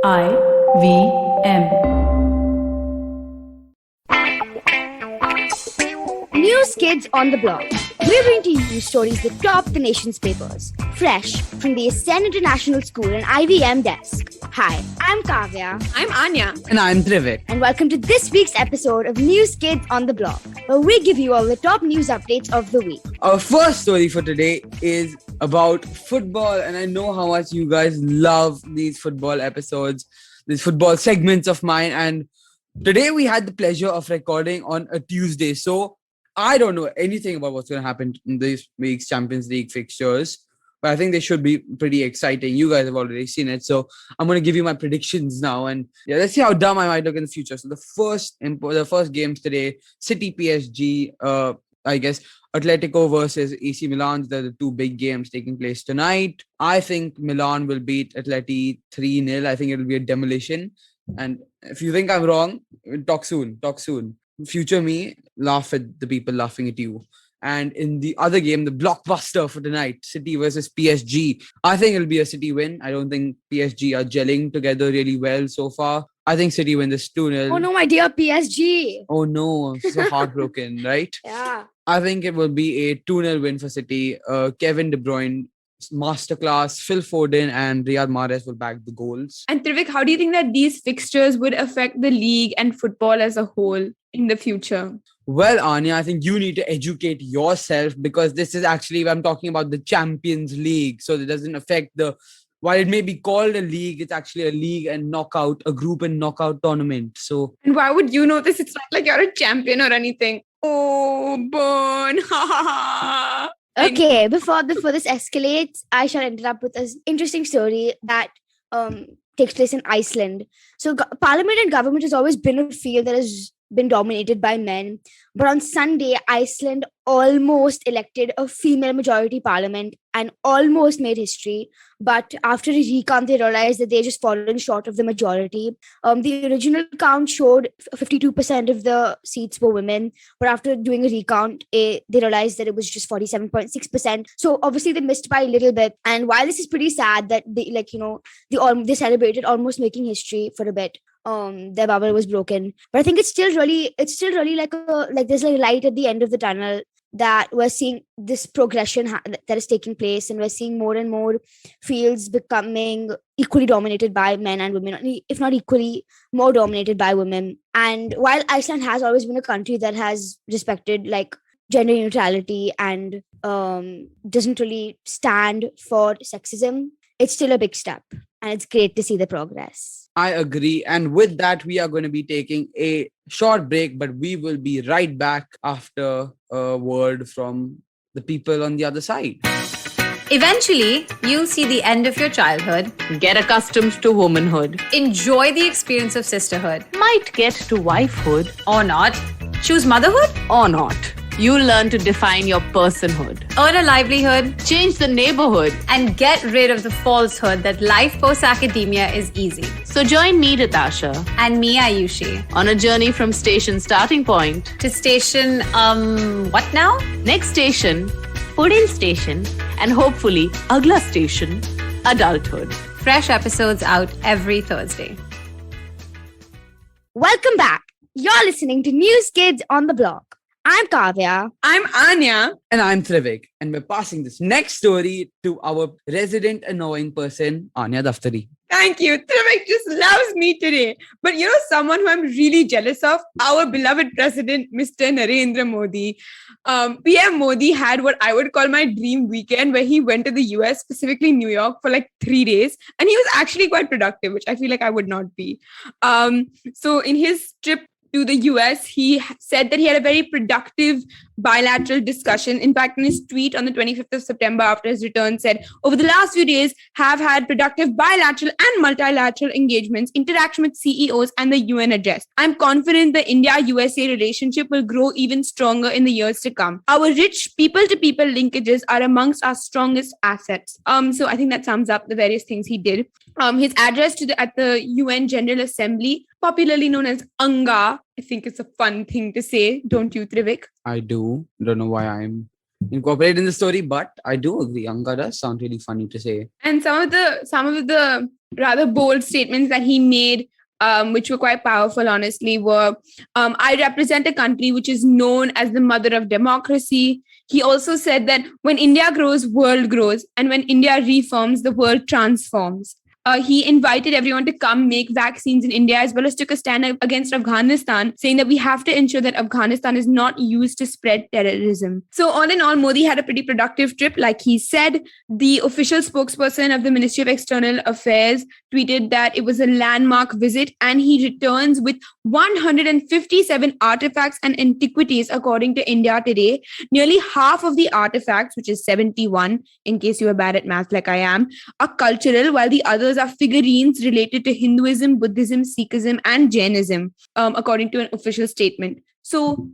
IVM. News Kids on the Block. We're going to use stories that top the nation's papers, fresh from the Iceland International School and IVM desk. Hi, I'm Kavya. I'm Anya. And I'm Trivik. And welcome to this week's episode of News Kids on the Block, where we give you all the top news updates of the week. Our first story for today is about football, and I know how much you guys love these football episodes, these football segments of mine. And today we had the pleasure of recording on a Tuesday, so I don't know anything about what's going to happen in this week's Champions League fixtures, but I think they should be pretty exciting. You guys have already seen it, so I'm going to give you my predictions now, and let's see how dumb I might look in the future. So the first games today: City PSG, I guess Atletico versus AC Milan. They're the two big games taking place tonight. I think Milan will beat Atleti 3-0. I think it will be a demolition. And if you think I'm wrong, talk soon. Future me, laugh at the people laughing at you. And in the other game, the blockbuster for tonight, City versus PSG, I think it'll be a City win. I don't think PSG are gelling together really well so far. I think City win this 2-0. Oh no, my dear PSG. Oh no, I'm so heartbroken, right? Yeah. I think it will be a 2-0 win for City. Kevin De Bruyne, masterclass. Phil Foden and Riyad Mahrez will back the goals. And Trivik, how do you think that these fixtures would affect the league and football as a whole in the future? Well, Anya, I think you need to educate yourself, because this is actually, I'm talking about the Champions League. So it doesn't affect while it may be called a league, it's actually a league and knockout, a group and knockout tournament. So, and why would you know this? It's not like you're a champion or anything. Oh, burn. Okay, before this escalates, I shall interrupt with an interesting story that takes place in Iceland. So Parliament and government has always been a field that has been dominated by men. But on Sunday, Iceland almost elected a female majority parliament and almost made history. But after a recount, they realized that they just fallen short of the majority. The original count showed 52% of the seats were women. But after doing a recount, they realized that it was just 47.6%. So obviously they missed by a little bit. And while this is pretty sad that they celebrated almost making history for a bit, their bubble was broken. But I think it's still really like there's like light at the end of the tunnel, that we're seeing this progression that is taking place, and we're seeing more and more fields becoming equally dominated by men and women, if not equally more dominated by women. And while Iceland has always been a country that has respected like gender neutrality and doesn't really stand for sexism, it's still a big step, and it's great to see the progress. I agree. And with that, we are going to be taking a short break, but we will be right back after a word from the people on the other side. Eventually, you'll see the end of your childhood, get accustomed to womanhood, enjoy the experience of sisterhood, might get to wifehood, or not, choose motherhood, or not. You'll learn to define your personhood, earn a livelihood, change the neighborhood, and get rid of the falsehood that life post-academia is easy. So join me, Natasha, and me, Ayushi, on a journey from station starting point to station, what now? Next station, Pudin station, and hopefully, Agla station, adulthood. Fresh episodes out every Thursday. Welcome back. You're listening to News Kids on the Block. I'm Kavya. I'm Anya. And I'm Trivik. And we're passing this next story to our resident annoying person, Anya Daftary. Thank you. Trivik just loves me today. But someone who I'm really jealous of, our beloved president, Mr. Narendra Modi. PM Modi had what I would call my dream weekend, where he went to the US, specifically New York, for like 3 days. And he was actually quite productive, which I feel like I would not be. So in his trip to the US, he said that he had a very productive bilateral discussion. In fact, in his tweet on the 25th of September after his return said, over the last few days have had productive bilateral and multilateral engagements, interaction with CEOs and the UN address. I'm confident the India-USA relationship will grow even stronger in the years to come. Our rich people-to-people linkages are amongst our strongest assets. So I think that sums up the various things he did. His address at the UN General Assembly, popularly known as Anga, I think it's a fun thing to say, don't you, Trivik? I do. Don't know why I'm incorporate in the story, but I do agree. Anga does sound really funny to say. And some of the rather bold statements that he made, which were quite powerful, honestly, were I represent a country which is known as the mother of democracy. He also said that when India grows, world grows, and when India reforms, the world transforms. He invited everyone to come make vaccines in India, as well as took a stand against Afghanistan, saying that we have to ensure that Afghanistan is not used to spread terrorism. So all in all, Modi had a pretty productive trip. Like he said, the official spokesperson of the Ministry of External Affairs tweeted that it was a landmark visit, and he returns with 157 artifacts and antiquities, according to India Today. Nearly half of the artifacts, which is 71, in case you are bad at math like I am, are cultural, while the others are figurines related to Hinduism, Buddhism, Sikhism, and Jainism, according to an official statement. So,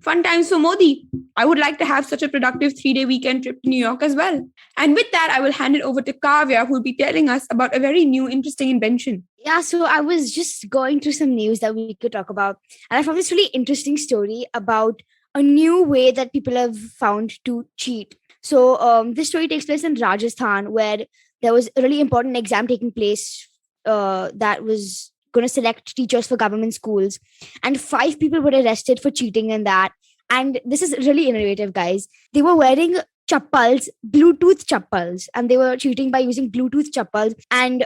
fun times for Modi. I would like to have such a productive 3-day weekend trip to New York as well. And with that, I will hand it over to Kavya, who will be telling us about a very new, interesting invention. Yeah, so I was just going through some news that we could talk about, and I found this really interesting story about a new way that people have found to cheat. So this story takes place in Rajasthan, where there was a really important exam taking place that was going to select teachers for government schools, and 5 people were arrested for cheating in that. And this is really innovative, guys. They were wearing chappals, Bluetooth chappals, and they were cheating by using Bluetooth chappals. And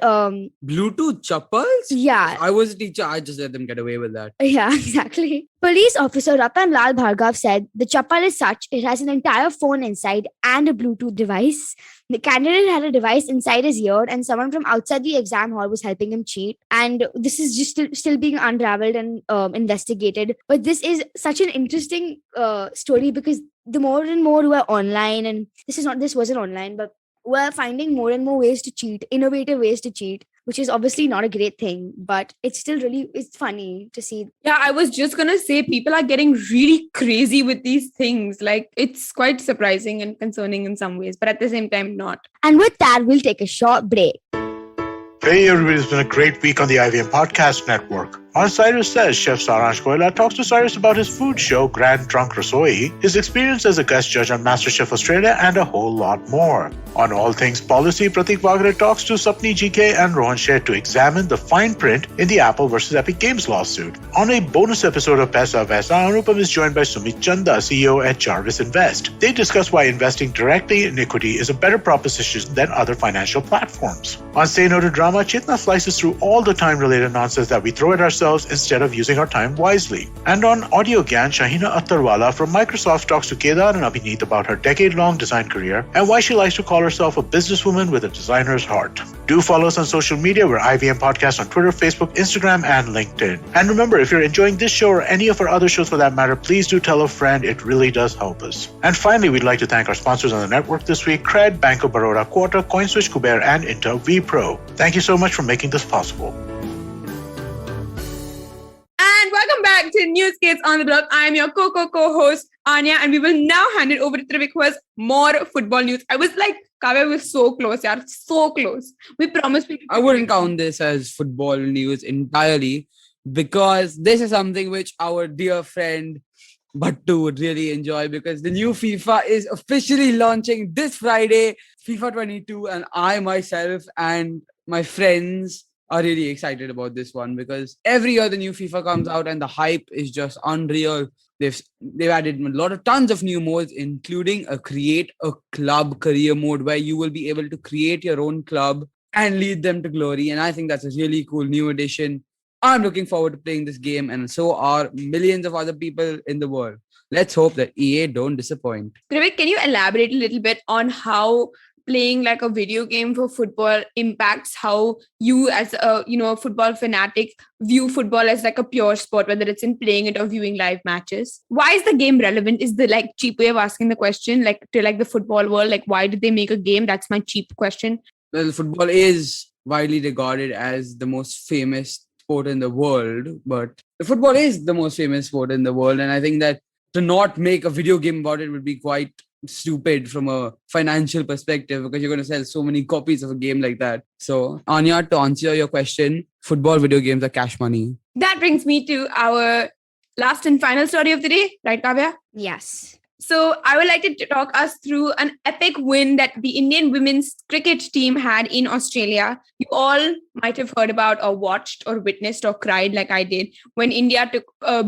Bluetooth Chappals? yeah, I was a teacher. I just let them get away with that. yeah, exactly. Police officer Ratan Lal Bhargav said the chappal is such, it has an entire phone inside and a Bluetooth device. The candidate had a device inside his ear, and someone from outside the exam hall was helping him cheat. And this is just still being unraveled and investigated. But this is such an interesting story, because the more and more we're online, and this wasn't online, but we're finding more and more ways to cheat, innovative ways to cheat, which is obviously not a great thing, but it's still it's funny to see. Yeah, I was just going to say people are getting really crazy with these things. Like, it's quite surprising and concerning in some ways, but at the same time, not. And with that, we'll take a short break. Hey everybody, it's been a great week on the IVM Podcast Network. On Cyrus Says, Chef Saransh Goyla talks to Cyrus about his food show, Grand Trunk Rasoi, his experience as a guest judge on MasterChef Australia, and a whole lot more. On All Things Policy, Pratik Vagre talks to Sapni GK and Rohan Sheth to examine the fine print in the Apple versus Epic Games lawsuit. On a bonus episode of Paisa Vaisa, Anupam is joined by Sumit Chanda, CEO at Jarvis Invest. They discuss why investing directly in equity is a better proposition than other financial platforms. On Say No to Drama, Chitna slices through all the time-related nonsense that we throw at ourselves instead of using our time wisely. And on Audio Gyan, Shahina Attarwala from Microsoft talks to Kedar and Abhineet about her decade-long design career and why she likes to call herself a businesswoman with a designer's heart. Do follow us on social media. We're IVM Podcasts on Twitter, Facebook, Instagram, and LinkedIn. And remember, if you're enjoying this show or any of our other shows for that matter, please do tell a friend. It really does help us. And finally, we'd like to thank our sponsors on the network this week: Cred, Bank of Baroda, Quota, CoinSwitch, Kuber, and Inter vPro. Thank you so much for making this possible. And welcome back to News Kids on the Block. I am your co-host, Anya, and we will now hand it over to Trivik, who has more football news. I was like, Kavya was so close, yaar, so close. We promised. I wouldn't count this as football news entirely, because this is something which our dear friend Bhattu would really enjoy, because the new FIFA is officially launching this Friday, FIFA 22, and I myself and my friends are really excited about this one, because every year the new FIFA comes out and the hype is just unreal. They've added tons of new modes, including a create a club career mode, where you will be able to create your own club and lead them to glory. And I think that's a really cool new addition. I'm looking forward to playing this game, and so are millions of other people in the world. Let's hope that EA don't disappoint. Trivik, can you elaborate a little bit on how playing like a video game for football impacts how you, as a football fanatic, view football as like a pure sport, whether it's in playing it or viewing live matches? Why is the game relevant? Is the like cheap way of asking the question, like to like the football world, like why did they make a game? That's my cheap question. Well, football is widely regarded as the most famous sport in the world, but football is the most famous sport in the world, and I think that to not make a video game about it would be quite stupid from a financial perspective, because you're going to sell so many copies of a game like that. So, Anya, to answer your question, football video games are cash money. That brings me to our last and final story of the day, right, Kavya? Yes. So I would like to talk us through an epic win that the Indian women's cricket team had in Australia. You all might have heard about or watched or witnessed or cried like I did when India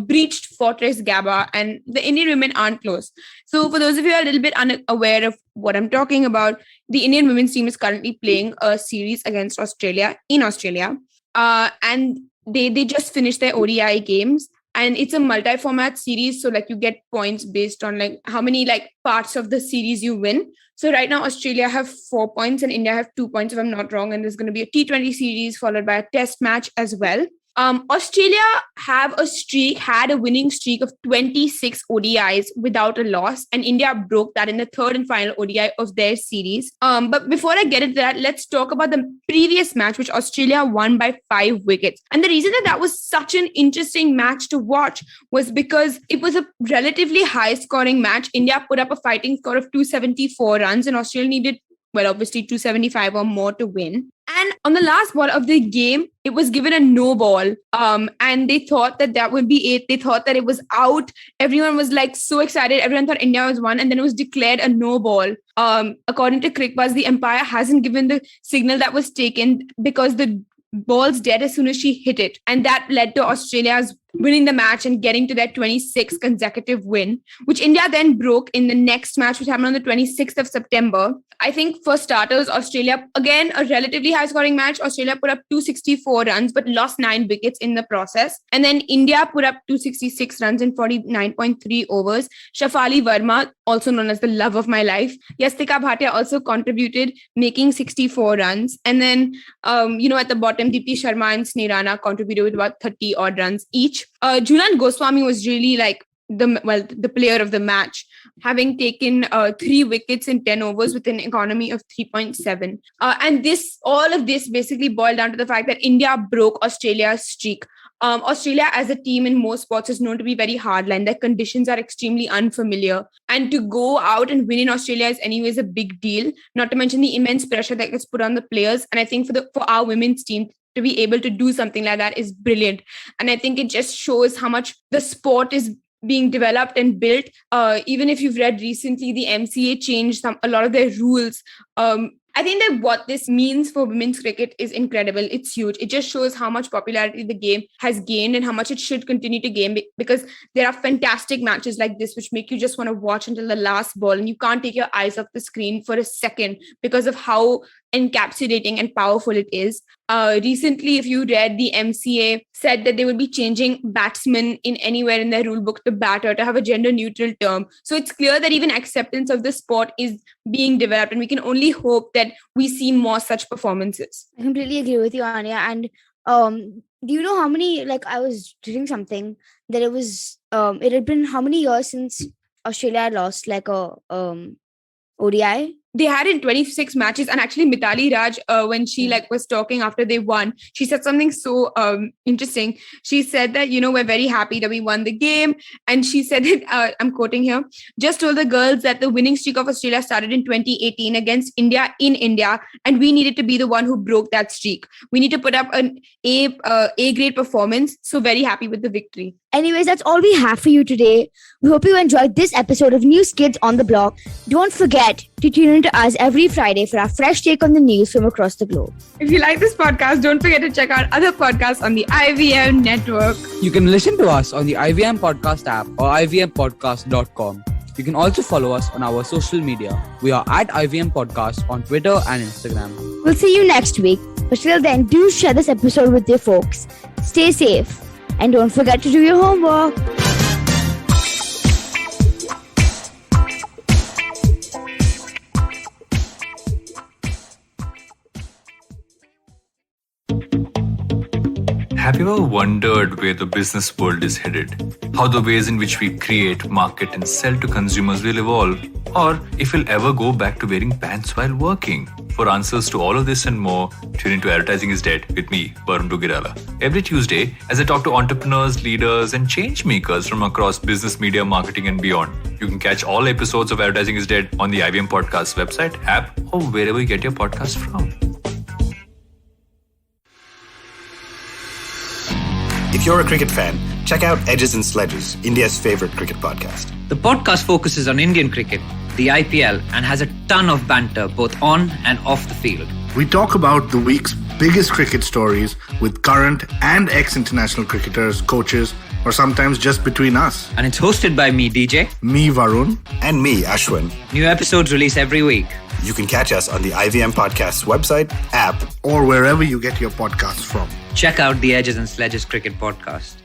breached Fortress Gabba, and the Indian women aren't close. So for those of you who are a little bit unaware of what I'm talking about, the Indian women's team is currently playing a series against Australia in Australia. And they just finished their ODI games. And it's a multi-format series. So like you get points based on like how many like parts of the series you win. So right now, Australia have 4 points and India have 2 points, if I'm not wrong. And there's going to be a T20 series followed by a test match as well. Australia had a winning streak of 26 ODIs without a loss, and India broke that in the third and final ODI of their series. But before I get into that, let's talk about the previous match, which Australia won by 5 wickets. And the reason that was such an interesting match to watch was because it was a relatively high-scoring match. India put up a fighting score of 274 runs, and Australia needed, well, obviously 275 or more to win. And on the last ball of the game, it was given a no ball. And they thought that would be it. They thought that it was out. Everyone was like so excited. Everyone thought India was won. And then it was declared a no ball. According to Crickbuzz, the umpire hasn't given the signal that was taken because the ball's dead as soon as she hit it. And that led to Australia's winning the match and getting to their 26th consecutive win, which India then broke in the next match, which happened on the 26th of September. I think for starters, Australia, again, a relatively high-scoring match. Australia put up 264 runs, but lost 9 wickets in the process. And then India put up 266 runs in 49.3 overs. Shafali Verma, also known as the love of my life, Yastika Bhatia also contributed, making 64 runs. And then, at the bottom, Deepti Sharma and Sneerana contributed with about 30 odd runs each. Julan Goswami was really like the player of the match, having taken 3 wickets in 10 overs with an economy of 3.7. And all of this basically boiled down to the fact that India broke Australia's streak. Australia as a team in most sports is known to be very hardline. Their conditions are extremely unfamiliar. And to go out and win in Australia is anyways a big deal, not to mention the immense pressure that gets put on the players. And I think for our women's team to be able to do something like that is brilliant. And I think it just shows how much the sport is being developed and built. Even if you've read recently, the MCA changed a lot of their rules. I think that what this means for women's cricket is incredible. It's huge. It just shows how much popularity the game has gained and how much it should continue to gain, because there are fantastic matches like this which make you just want to watch until the last ball, and you can't take your eyes off the screen for a second because of how encapsulating and powerful it is. Recently, if you read, the MCA said that they would be changing batsmen in anywhere in their rule book to batter, to have a gender neutral term. So it's clear that even acceptance of the sport is being developed, and we can only hope that we see more such performances. I completely agree with you, Anya. And do you know how many, like I was reading something that it had been how many years since Australia had lost like a ODI? They had in 26 matches, and actually Mitali Raj, when she was talking after they won, she said something so interesting. She said that, we're very happy that we won the game. And she said that, I'm quoting here, just told the girls that the winning streak of Australia started in 2018 against India in India, and we needed to be the one who broke that streak. We need to put up an A-grade performance. So very happy with the victory. Anyways, that's all we have for you today. We hope you enjoyed this episode of News Kids on the Block. Don't forget to tune in to us every Friday for our fresh take on the news from across the globe. If you like this podcast, don't forget to check out other podcasts on the IVM network. You can listen to us on the IVM Podcast app or ivmpodcast.com. You can also follow us on our social media. We are at IVM Podcast on Twitter and Instagram. We'll see you next week. But till then, do share this episode with your folks. Stay safe. And don't forget to do your homework. Have you ever wondered where the business world is headed? How the ways in which we create, market, and sell to consumers will evolve? Or if we'll ever go back to wearing pants while working? For answers to all of this and more, tune into Advertising is Dead with me, Varun Dugirala. Every Tuesday, as I talk to entrepreneurs, leaders, and change makers from across business, media, marketing, and beyond. You can catch all episodes of Advertising is Dead on the IVM Podcasts website, app, or wherever you get your podcasts from. If you're a cricket fan, check out Edges and Sledges, India's favorite cricket podcast. The podcast focuses on Indian cricket, the IPL, and has a ton of banter both on and off the field. We talk about the week's biggest cricket stories with current and ex-international cricketers, coaches, or sometimes just between us. And it's hosted by me, DJ. Me, Varun. And me, Ashwin. New episodes release every week. You can catch us on the IVM Podcasts website, app, or wherever you get your podcasts from. Check out the Edges and Sledges Cricket Podcast.